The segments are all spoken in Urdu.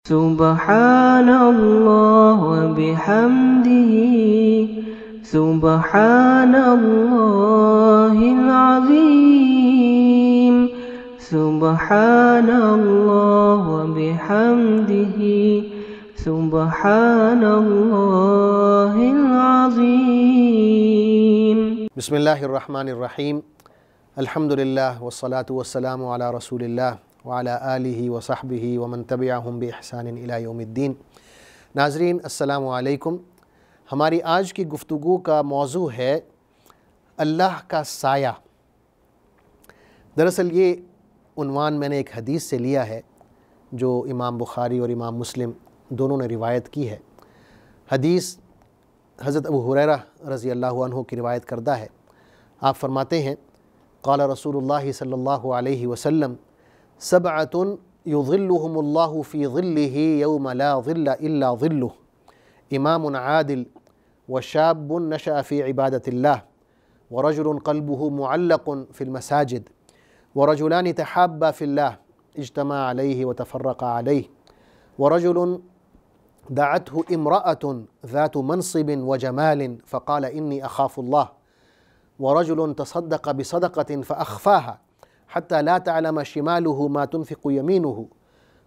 سبحان اللہ وبحمدہ سبحان اللہ العظیم سبحان اللہ وبحمدہ سبحان اللہ العظیم۔ بسم اللہ الرحمن الرحیم، الحمدللہ والصلاة والسلام علی رسول اللہ وعلی آلہ وصحبہ ومن تبعہم بإحسان الی یوم الدین۔ ناظرین السلام علیکم۔ ہماری آج کی گفتگو کا موضوع ہے اللہ کا سایہ۔ دراصل یہ عنوان میں نے ایک حدیث سے لیا ہے جو امام بخاری اور امام مسلم دونوں نے روایت کی ہے۔ حدیث حضرت ابو ہریرہ رضی اللہ عنہ کی روایت کردہ ہے۔ آپ فرماتے ہیں قال رسول اللہ صلی اللہ علیہ وسلم سبعۃ یظلہم اللہ فی ظلہ یوم لا ظل الا ظلہ امام عادل وشاب نشأ فی عبادۃ اللہ ورجل قلبہ معلق فی المساجد ورجلان تحابا فی اللہ اجتمعا علیہ وتفرقا علیہ ورجل دعته امرأة ذات منصب وجمال فقال إني أخاف الله ورجل تصدق بصدقة فأخفاها حتى لا تعلم شماله ما تنفق يمينه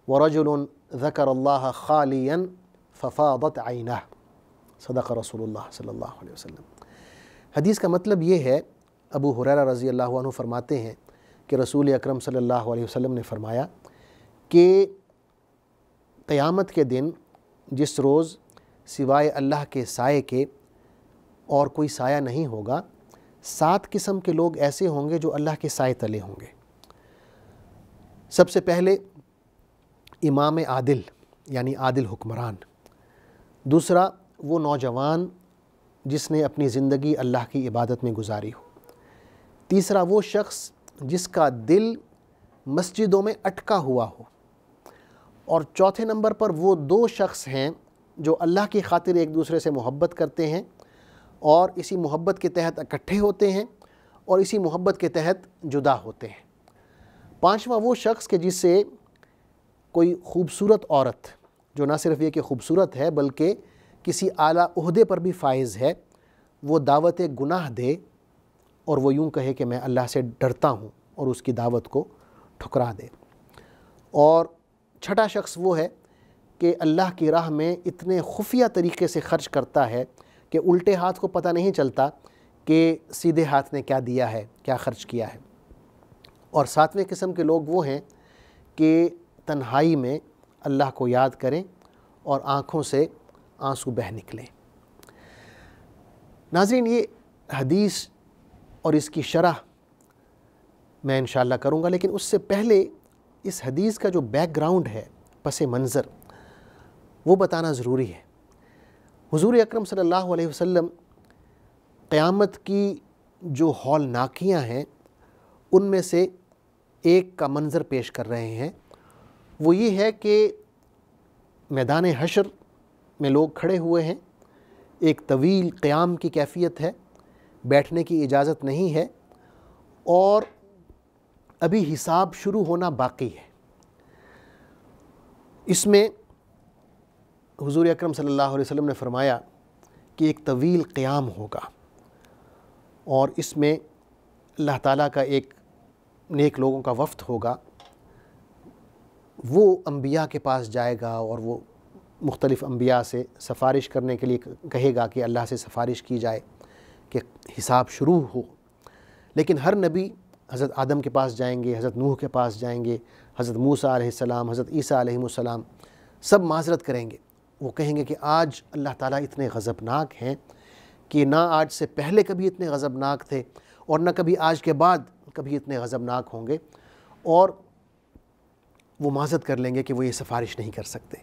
ورجل ذكر الله خاليا ففاضت عيناه صدق رسول اللہ صلی اللہ علیہ وسلم۔ حدیث کا مطلب یہ ہے، ابو ہریرہ رضی اللہ عنہ فرماتے ہیں کہ رسول اکرم صلی اللہ علیہ وسلم نے فرمایا کہ قیامت کے دن جس روز سوائے اللہ کے سائے کے اور کوئی سایہ نہیں ہوگا، 7 قسم کے لوگ ایسے ہوں گے جو اللہ کے سائے تلے ہوں گے۔ سب سے پہلے امام عادل یعنی عادل حکمران، دوسرا وہ نوجوان جس نے اپنی زندگی اللہ کی عبادت میں گزاری ہو، تیسرا وہ شخص جس کا دل مسجدوں میں اٹکا ہوا ہو، اور چوتھے نمبر پر وہ 2 شخص ہیں جو اللہ کی خاطر ایک دوسرے سے محبت کرتے ہیں اور اسی محبت کے تحت اکٹھے ہوتے ہیں اور اسی محبت کے تحت جدا ہوتے ہیں۔ 5واں وہ شخص کہ جس سے کوئی خوبصورت عورت، جو نہ صرف یہ کہ خوبصورت ہے بلکہ کسی اعلیٰ عہدے پر بھی فائز ہے، وہ دعوت گناہ دے اور وہ یوں کہے کہ میں اللہ سے ڈرتا ہوں اور اس کی دعوت کو ٹھکرا دے۔ اور 6واں شخص وہ ہے کہ اللہ کی راہ میں اتنے خفیہ طریقے سے خرچ کرتا ہے کہ الٹے ہاتھ کو پتہ نہیں چلتا کہ سیدھے ہاتھ نے کیا دیا ہے، کیا خرچ کیا ہے۔ اور 7ویں قسم کے لوگ وہ ہیں کہ تنہائی میں اللہ کو یاد کریں اور آنکھوں سے آنسو بہہ نکلیں۔ ناظرین، یہ حدیث اور اس کی شرح میں انشاءاللہ کروں گا، لیکن اس سے پہلے اس حدیث کا جو بیک گراؤنڈ ہے، پس منظر، وہ بتانا ضروری ہے۔ حضور اکرم صلی اللہ علیہ وسلم قیامت کی جو ہولناکیاں ہیں ان میں سے ایک کا منظر پیش کر رہے ہیں۔ وہ یہ ہے کہ میدان حشر میں لوگ کھڑے ہوئے ہیں، ایک طویل قیام کی کیفیت ہے، بیٹھنے کی اجازت نہیں ہے اور ابھی حساب شروع ہونا باقی ہے۔ اس میں حضور اکرم صلی اللہ علیہ وسلم نے فرمایا کہ ایک طویل قیام ہوگا اور اس میں اللہ تعالیٰ کا ایک نیک لوگوں کا وفد ہوگا، وہ انبیاء کے پاس جائے گا اور وہ مختلف انبیاء سے سفارش کرنے کے لیے کہے گا کہ اللہ سے سفارش کی جائے کہ حساب شروع ہو۔ لیکن ہر نبی حضرت آدم کے پاس جائیں گے، حضرت نوح کے پاس جائیں گے، حضرت موسیٰ علیہ السلام، حضرت عیسیٰ علیہ السلام، سب معذرت کریں گے۔ وہ کہیں گے کہ آج اللہ تعالیٰ اتنے غضبناک ہیں کہ نہ آج سے پہلے کبھی اتنے غضبناک تھے اور نہ کبھی آج کے بعد کبھی اتنے غضبناک ہوں گے، اور وہ معذرت کر لیں گے کہ وہ یہ سفارش نہیں کر سکتے۔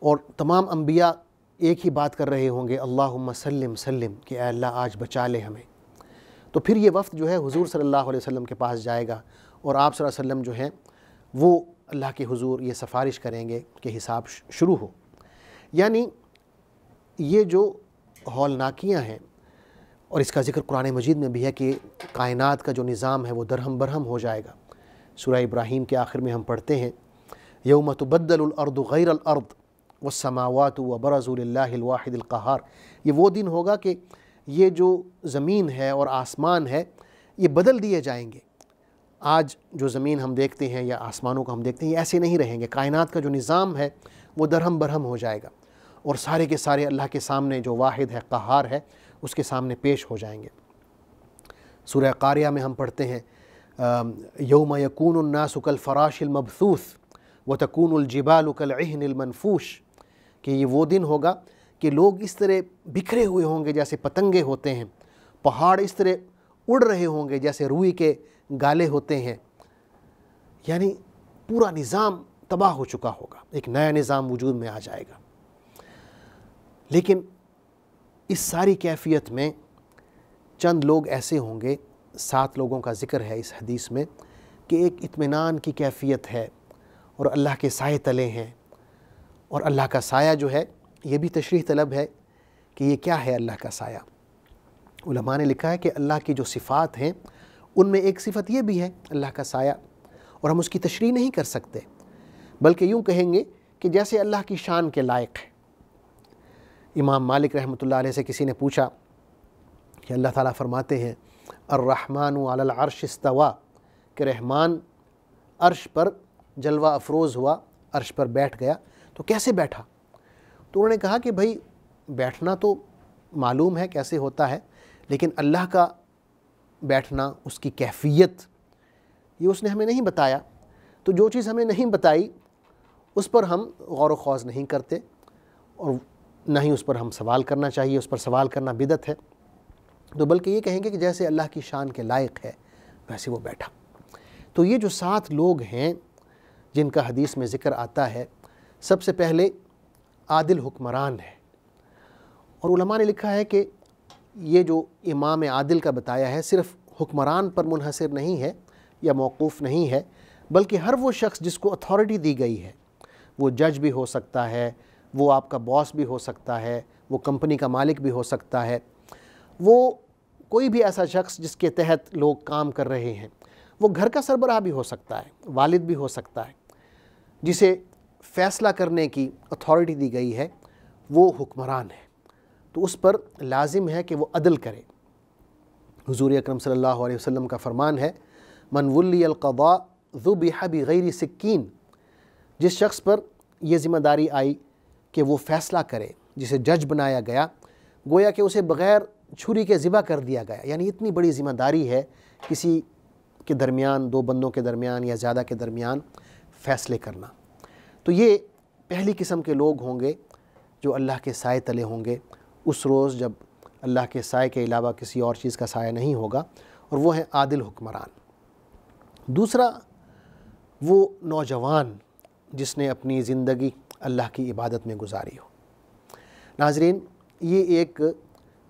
اور تمام انبیاء ایک ہی بات کر رہے ہوں گے، اللہم سلم سلم، کہ اے اللہ آج بچا لے ہمیں۔ تو پھر یہ وفد جو ہے حضور صلی اللہ علیہ وسلم کے پاس جائے گا اور آپ صلی اللہ علیہ وسلم جو ہیں وہ اللہ کے حضور یہ سفارش کریں گے کہ حساب شروع ہو۔ یعنی یہ جو ہولناکیاں ہیں، اور اس کا ذکر قرآن مجید میں بھی ہے کہ کائنات کا جو نظام ہے وہ درہم برہم ہو جائے گا۔ سورہ ابراہیم کے آخر میں ہم پڑھتے ہیں یوم تبدل الارض غیر الارض والسماوات وبرزوا للہ الواحد القہار، یہ وہ دن ہوگا کہ یہ جو زمین ہے اور آسمان ہے یہ بدل دیے جائیں گے۔ آج جو زمین ہم دیکھتے ہیں یا آسمانوں کو ہم دیکھتے ہیں یہ ایسے نہیں رہیں گے، کائنات کا جو نظام ہے وہ درہم برہم ہو جائے گا، اور سارے کے سارے اللہ کے سامنے جو واحد ہے قہار ہے اس کے سامنے پیش ہو جائیں گے۔ سورہ قاریہ میں ہم پڑھتے ہیں یوم یکون الناس کالفراش المبثوث وتکون الجبال کالعہن المنفوش، کہ یہ وہ دن ہوگا کہ لوگ اس طرح بکھرے ہوئے ہوں گے جیسے پتنگے ہوتے ہیں، پہاڑ اس طرح اڑ رہے ہوں گے جیسے روئی کے گالے ہوتے ہیں، یعنی پورا نظام تباہ ہو چکا ہوگا، ایک نیا نظام وجود میں آ جائے گا۔ لیکن اس ساری کیفیت میں چند لوگ ایسے ہوں گے، 7 لوگوں کا ذکر ہے اس حدیث میں، کہ ایک اطمینان کی کیفیت ہے اور اللہ کے سائے تلے ہیں، اور اللہ کا سایہ جو ہے یہ بھی تشریح طلب ہے کہ یہ کیا ہے اللہ کا سایہ۔ علماء نے لکھا ہے کہ اللہ کی جو صفات ہیں ان میں ایک صفت یہ بھی ہے اللہ کا سایہ، اور ہم اس کی تشریح نہیں کر سکتے، بلکہ یوں کہیں گے کہ جیسے اللہ کی شان کے لائق ہے۔ امام مالک رحمۃ اللہ علیہ سے کسی نے پوچھا کہ اللہ تعالیٰ فرماتے ہیں الرحمن علی العرش استوى، کہ رحمان عرش پر جلوہ افروز ہوا، عرش پر بیٹھ گیا، تو کیسے بیٹھا؟ تو انہوں نے کہا کہ بھائی بیٹھنا تو معلوم ہے کیسے ہوتا ہے، لیکن اللہ کا بیٹھنا، اس کی کیفیت، یہ اس نے ہمیں نہیں بتایا، تو جو چیز ہمیں نہیں بتائی اس پر ہم غور و خوض نہیں کرتے، اور نہ ہی اس پر ہم سوال کرنا چاہیے، اس پر سوال کرنا بدعت ہے، تو بلکہ یہ کہیں گے کہ جیسے اللہ کی شان کے لائق ہے ویسے وہ بیٹھا۔ تو یہ جو 7 لوگ ہیں جن کا حدیث میں ذکر آتا ہے، سب سے پہلے عادل حکمران ہے، اور علماء نے لکھا ہے کہ یہ جو امام عادل کا بتایا ہے صرف حکمران پر منحصر نہیں ہے یا موقوف نہیں ہے، بلکہ ہر وہ شخص جس کو اتھارٹی دی گئی ہے، وہ جج بھی ہو سکتا ہے، وہ آپ کا باس بھی ہو سکتا ہے، وہ کمپنی کا مالک بھی ہو سکتا ہے، وہ کوئی بھی ایسا شخص جس کے تحت لوگ کام کر رہے ہیں، وہ گھر کا سربراہ بھی ہو سکتا ہے، والد بھی ہو سکتا ہے، جسے فیصلہ کرنے کی اتھارٹی دی گئی ہے وہ حکمران ہے، تو اس پر لازم ہے کہ وہ عدل کرے۔ حضور اکرم صلی اللہ علیہ وسلم کا فرمان ہے من ولی القضاء ذبح بغیر سکین، جس شخص پر یہ ذمہ داری آئی کہ وہ فیصلہ کرے، جسے جج بنایا گیا، گویا کہ اسے بغیر چھری کے ذبح کر دیا گیا، یعنی اتنی بڑی ذمہ داری ہے کسی کے درمیان، 2 بندوں کے درمیان یا زیادہ کے درمیان فیصلے کرنا۔ تو یہ پہلی قسم کے لوگ ہوں گے جو اللہ کے سائے تلے ہوں گے اس روز جب اللہ کے سائے کے علاوہ کسی اور چیز کا سایہ نہیں ہوگا، اور وہ ہیں عادل حکمران۔ دوسرا وہ نوجوان جس نے اپنی زندگی اللہ کی عبادت میں گزاری ہو۔ ناظرین، یہ ایک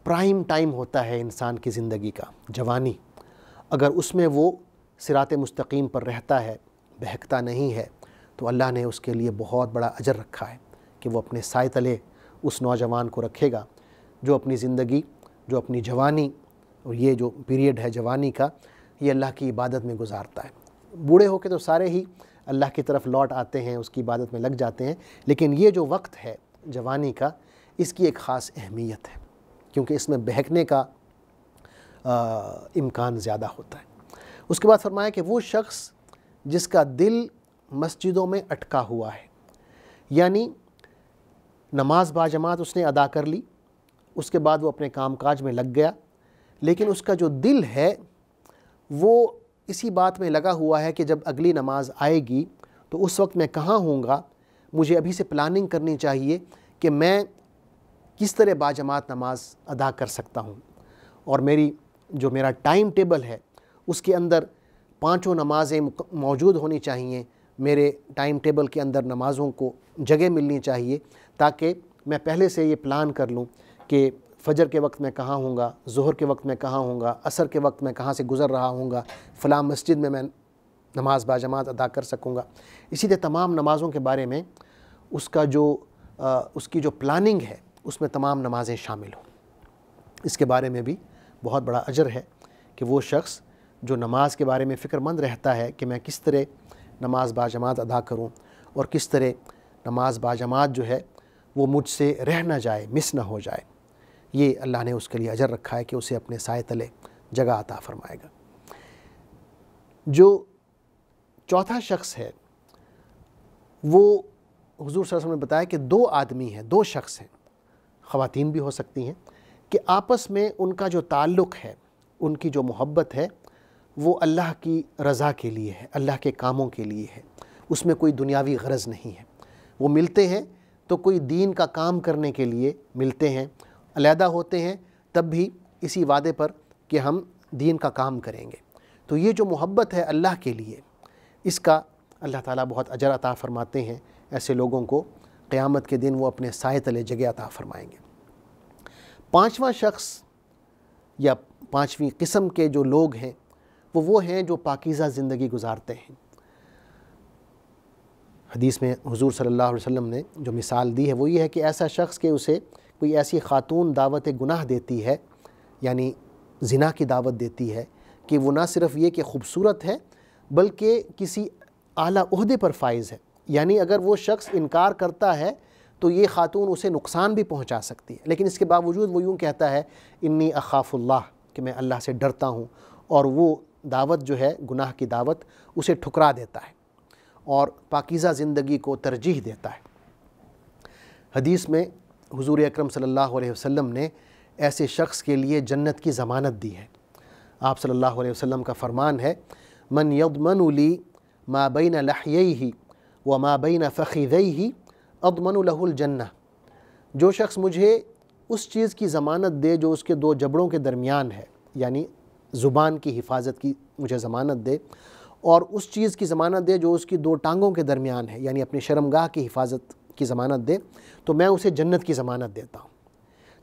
پرائم ٹائم ہوتا ہے انسان کی زندگی کا، جوانی، اگر اس میں وہ صراط مستقیم پر رہتا ہے، بہکتا نہیں ہے، تو اللہ نے اس کے لیے بہت بڑا اجر رکھا ہے کہ وہ اپنے سائے تلے اس نوجوان کو رکھے گا جو اپنی زندگی، جو اپنی جوانی، اور یہ جو پیریڈ ہے جوانی کا، یہ اللہ کی عبادت میں گزارتا ہے۔ بوڑھے ہو کے تو سارے ہی اللہ کی طرف لوٹ آتے ہیں، اس کی عبادت میں لگ جاتے ہیں، لیکن یہ جو وقت ہے جوانی کا، اس کی ایک خاص اہمیت ہے، کیونکہ اس میں بہکنے کا امکان زیادہ ہوتا ہے۔ اس کے بعد فرمایا کہ وہ شخص جس کا دل مسجدوں میں اٹکا ہوا ہے، یعنی نماز باجماعت اس نے ادا کر لی، اس کے بعد وہ اپنے کام کاج میں لگ گیا، لیکن اس کا جو دل ہے وہ اسی بات میں لگا ہوا ہے کہ جب اگلی نماز آئے گی تو اس وقت میں کہاں ہوں گا، مجھے ابھی سے پلاننگ کرنی چاہیے کہ میں کس طرح باجماعت نماز ادا کر سکتا ہوں، اور میرا ٹائم ٹیبل ہے اس کے اندر 5 نمازیں موجود ہونی چاہیے، میرے ٹائم ٹیبل کے اندر نمازوں کو جگہ ملنی چاہیے، تاکہ میں پہلے سے یہ پلان کر لوں کہ فجر کے وقت میں کہاں ہوں گا، ظہر کے وقت میں کہاں ہوں گا، عصر کے وقت میں کہاں سے گزر رہا ہوں گا، فلاں مسجد میں نماز باجماعت ادا کر سکوں گا۔ اسی طرح تمام نمازوں کے بارے میں اس کی جو پلاننگ ہے اس میں تمام نمازیں شامل ہوں۔ اس کے بارے میں بھی بہت بڑا اجر ہے کہ وہ شخص جو نماز کے بارے میں فکر مند رہتا ہے کہ میں کس طرح نماز باجماعت ادا کروں، اور کس طرح نماز باجماعت جو ہے وہ مجھ سے رہ نہ جائے، مس نہ ہو جائے، یہ اللہ نے اس کے لیے اجر رکھا ہے کہ اسے اپنے سائے تلے جگہ عطا فرمائے گا۔ جو چوتھا شخص ہے وہ حضور صلی اللہ علیہ وسلم نے بتایا کہ دو آدمی ہیں، دو شخص ہیں، خواتین بھی ہو سکتی ہیں، کہ آپس میں ان کا جو تعلق ہے، ان کی جو محبت ہے وہ اللہ کی رضا کے لیے ہے، اللہ کے کاموں کے لیے ہے، اس میں کوئی دنیاوی غرض نہیں ہے۔ وہ ملتے ہیں تو کوئی دین کا کام کرنے کے لیے ملتے ہیں، علیحدہ ہوتے ہیں تب بھی اسی وعدے پر کہ ہم دین کا کام کریں گے۔ تو یہ جو محبت ہے اللہ کے لیے، اس کا اللہ تعالیٰ بہت اجر عطا فرماتے ہیں۔ ایسے لوگوں کو قیامت کے دن وہ اپنے سائے تلے جگہ عطا فرمائیں گے۔ پانچواں شخص یا پانچویں قسم کے جو لوگ ہیں وہ ہیں جو پاکیزہ زندگی گزارتے ہیں۔ حدیث میں حضور صلی اللہ علیہ وسلم نے جو مثال دی ہے وہ یہ ہے کہ ایسا شخص کہ اسے کوئی ایسی خاتون دعوت گناہ دیتی ہے، یعنی زنا کی دعوت دیتی ہے، کہ وہ نہ صرف یہ کہ خوبصورت ہے بلکہ کسی اعلیٰ عہدے پر فائز ہے، یعنی اگر وہ شخص انکار کرتا ہے تو یہ خاتون اسے نقصان بھی پہنچا سکتی ہے، لیکن اس کے باوجود وہ یوں کہتا ہے انی اخاف اللہ، کہ میں اللہ سے ڈرتا ہوں، اور وہ دعوت جو ہے گناہ کی دعوت اسے ٹھکرا دیتا ہے اور پاکیزہ زندگی کو ترجیح دیتا ہے۔ حدیث میں حضور اکرم صلی اللہ علیہ وسلم نے ایسے شخص کے لیے جنت کی ضمانت دی ہے۔ آپ صلی اللہ علیہ وسلم کا فرمان ہے من یضمن لی ما بین لحییہ وما بین فخذیہ اضمن لہ الجنہ، جو شخص مجھے اس چیز کی ضمانت دے جو اس کے دو جبڑوں کے درمیان ہے، یعنی زبان کی حفاظت کی مجھے ضمانت دے، اور اس چیز کی ضمانت دے جو اس کی دو ٹانگوں کے درمیان ہے، یعنی اپنی شرمگاہ کی حفاظت کی ضمانت دے، تو میں اسے جنت کی ضمانت دیتا ہوں۔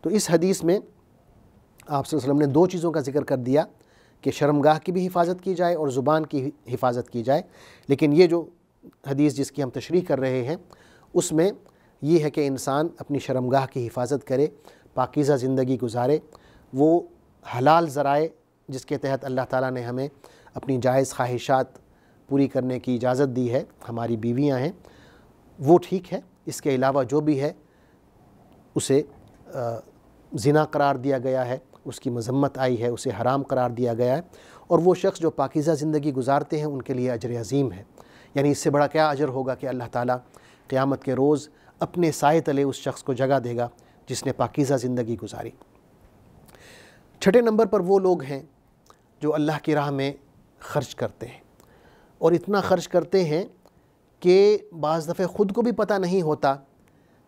تو اس حدیث میں آپ صلی اللہ علیہ وسلم نے دو چیزوں کا ذکر کر دیا کہ شرمگاہ کی بھی حفاظت کی جائے اور زبان کی حفاظت کی جائے، لیکن یہ جو حدیث جس کی ہم تشریح کر رہے ہیں اس میں یہ ہے کہ انسان اپنی شرمگاہ کی حفاظت کرے، پاکیزہ زندگی گزارے، وہ حلال ذرائع جس کے تحت اللہ تعالیٰ نے ہمیں اپنی جائز خواہشات پوری کرنے کی اجازت دی ہے، ہماری بیویاں ہیں، وہ ٹھیک ہے، اس کے علاوہ جو بھی ہے اسے زنا قرار دیا گیا ہے، اس کی مذمت آئی ہے، اسے حرام قرار دیا گیا ہے، اور وہ شخص جو پاکیزہ زندگی گزارتے ہیں ان کے لیے اجر عظیم ہے۔ یعنی اس سے بڑا کیا اجر ہوگا کہ اللہ تعالیٰ قیامت کے روز اپنے سائے تلے اس شخص کو جگہ دے گا جس نے پاکیزہ زندگی گزاری۔ چھٹے نمبر پر وہ لوگ ہیں جو اللہ کی راہ میں خرچ کرتے ہیں، اور اتنا خرچ کرتے ہیں کہ بعض دفعہ خود کو بھی پتہ نہیں ہوتا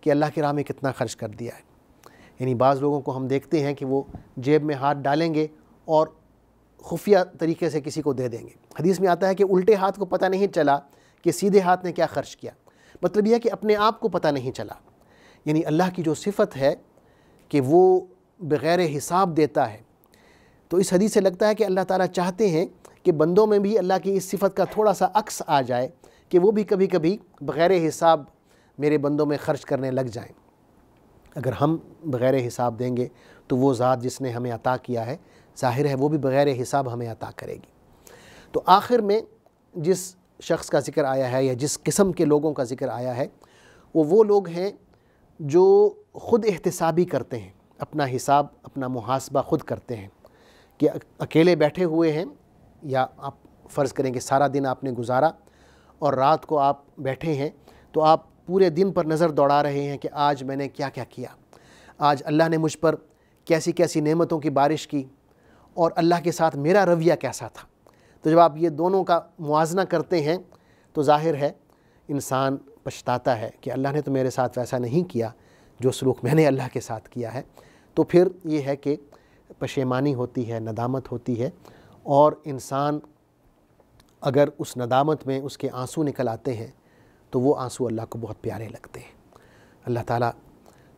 کہ اللہ کی راہ میں کتنا خرچ کر دیا ہے۔ یعنی بعض لوگوں کو ہم دیکھتے ہیں کہ وہ جیب میں ہاتھ ڈالیں گے اور خفیہ طریقے سے کسی کو دے دیں گے۔ حدیث میں آتا ہے کہ الٹے ہاتھ کو پتہ نہیں چلا کہ سیدھے ہاتھ نے کیا خرچ کیا، مطلب یہ ہے کہ اپنے آپ کو پتہ نہیں چلا۔ یعنی اللہ کی جو صفت ہے کہ وہ بغیر حساب دیتا ہے، تو اس حدیث سے لگتا ہے کہ اللہ تعالیٰ چاہتے ہیں کہ بندوں میں بھی اللہ کی اس صفت کا تھوڑا سا عکس آ جائے کہ وہ بھی کبھی کبھی بغیر حساب میرے بندوں میں خرچ کرنے لگ جائیں۔ اگر ہم بغیر حساب دیں گے تو وہ ذات جس نے ہمیں عطا کیا ہے ظاہر ہے وہ بھی بغیر حساب ہمیں عطا کرے گی۔ تو آخر میں جس شخص کا ذکر آیا ہے یا جس قسم کے لوگوں کا ذکر آیا ہے وہ لوگ ہیں جو خود احتسابی کرتے ہیں، اپنا حساب اپنا محاسبہ خود کرتے ہیں، کہ اکیلے بیٹھے ہوئے ہیں، یا آپ فرض کریں کہ سارا دن آپ نے گزارا اور رات کو آپ بیٹھے ہیں تو آپ پورے دن پر نظر دوڑا رہے ہیں کہ آج میں نے کیا کیا کیا، آج اللہ نے مجھ پر کیسی کیسی نعمتوں کی بارش کی، اور اللہ کے ساتھ میرا رویہ کیسا تھا۔ تو جب آپ یہ دونوں کا موازنہ کرتے ہیں تو ظاہر ہے انسان پچھتاتا ہے کہ اللہ نے تو میرے ساتھ ویسا نہیں کیا جو سلوک میں نے اللہ کے ساتھ کیا ہے۔ تو پھر یہ ہے کہ پشیمانی ہوتی ہے، ندامت ہوتی ہے، اور انسان اگر اس ندامت میں اس کے آنسو نکل آتے ہیں تو وہ آنسو اللہ کو بہت پیارے لگتے ہیں۔ اللہ تعالیٰ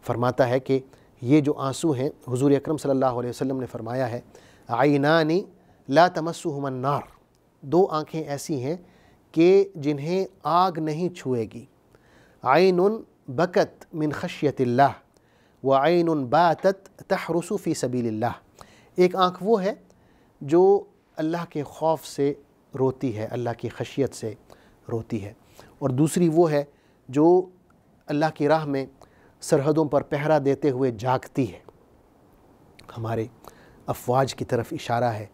فرماتا ہے کہ یہ جو آنسو ہیں، حضور اکرم صلی اللہ علیہ وسلم نے فرمایا ہے عینان لا تمسہما النار، دو آنکھیں ایسی ہیں کہ جنہیں آگ نہیں چھوئے گی، عین بکت من خشیت اللہ وعین باتت تحرس فی سبیل اللہ، ایک آنکھ وہ ہے جو اللہ کے خوف سے روتی ہے، اللہ کی خشیت سے روتی ہے، اور دوسری وہ ہے جو اللہ کی راہ میں سرحدوں پر پہرا دیتے ہوئے جاگتی ہے. ہمارے افواج کی طرف اشارہ ہے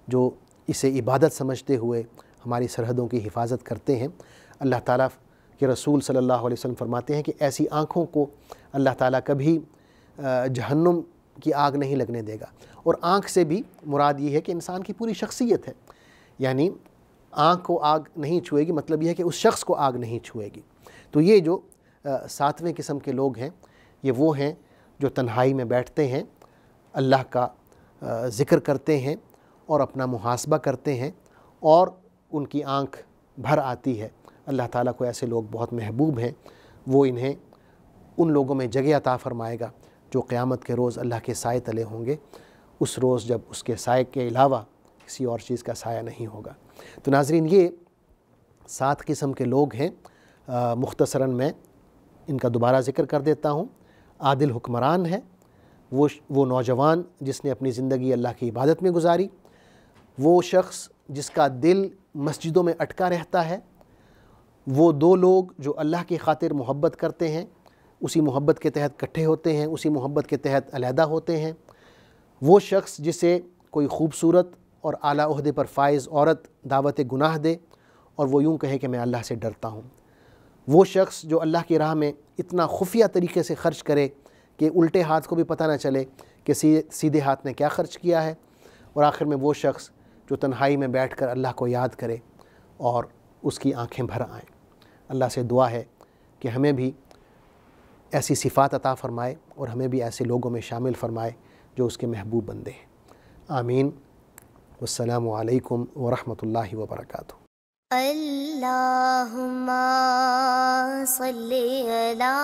جو اسے عبادت سمجھتے ہوئے ہماری سرحدوں کی حفاظت کرتے ہیں. اللہ تعالیٰ کے رسول صلی اللہ علیہ وسلم فرماتے ہیں کہ ایسی آنکھوں کو اللہ تعالیٰ کبھی جہنم کی آگ نہیں لگنے دے گا. اور آنکھ سے بھی مراد یہ ہے کہ انسان کی پوری شخصیت ہے، یعنی آنکھ کو آگ نہیں چھوئے گی، مطلب یہ ہے کہ اس شخص کو آگ نہیں چھوئے گی. تو یہ جو 7ویں قسم کے لوگ ہیں یہ وہ ہیں جو تنہائی میں بیٹھتے ہیں، اللہ کا ذکر کرتے ہیں اور اپنا محاسبہ کرتے ہیں اور ان کی آنکھ بھر آتی ہے. اللہ تعالیٰ کو ایسے لوگ بہت محبوب ہیں. وہ انہیں ان لوگوں میں جگہ عطا فرمائے گا جو قیامت کے روز اللہ کے سائے تلے ہوں گے، اس روز جب اس کے سائے کے علاوہ کسی اور چیز کا سایہ نہیں ہوگا. تو ناظرین، یہ 7 قسم کے لوگ ہیں. مختصراً میں ان کا دوبارہ ذکر کر دیتا ہوں. عادل حکمران ہے، وہ نوجوان جس نے اپنی زندگی اللہ کی عبادت میں گزاری. وہ شخص جس کا دل مسجدوں میں اٹکا رہتا ہے. وہ 2 لوگ جو اللہ کی خاطر محبت کرتے ہیں، اسی محبت کے تحت اکٹھے ہوتے ہیں، اسی محبت کے تحت علیحدہ ہوتے ہیں. وہ شخص جسے کوئی خوبصورت اور اعلیٰ عہدے پر فائز عورت دعوت گناہ دے اور وہ یوں کہے کہ میں اللہ سے ڈرتا ہوں. وہ شخص جو اللہ کی راہ میں اتنا خفیہ طریقے سے خرچ کرے کہ الٹے ہاتھ کو بھی پتہ نہ چلے کہ سیدھے ہاتھ نے کیا خرچ کیا ہے. اور آخر میں وہ شخص جو تنہائی میں بیٹھ کر اللہ کو یاد کرے اور اس کی آنکھیں بھر آئیں. اللہ سے دعا ہے کہ ہمیں بھی ایسی صفات عطا فرمائے اور ہمیں بھی ایسے لوگوں میں شامل فرمائے جو اس کے محبوب بندے ہیں. آمین. والسلام علیکم ورحمۃ اللہ وبرکاتہ. اللہم صلی علی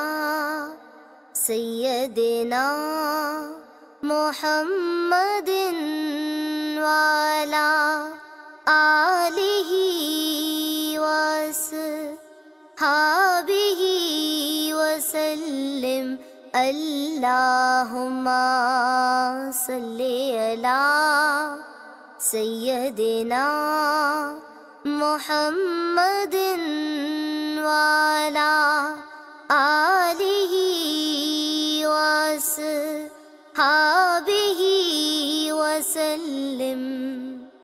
سیدنا محمد وعلی آلہ وصحبہ وسلم. اللہم صلی علی سیدنا محمد وعلی آلہ وصحبہ وسلم.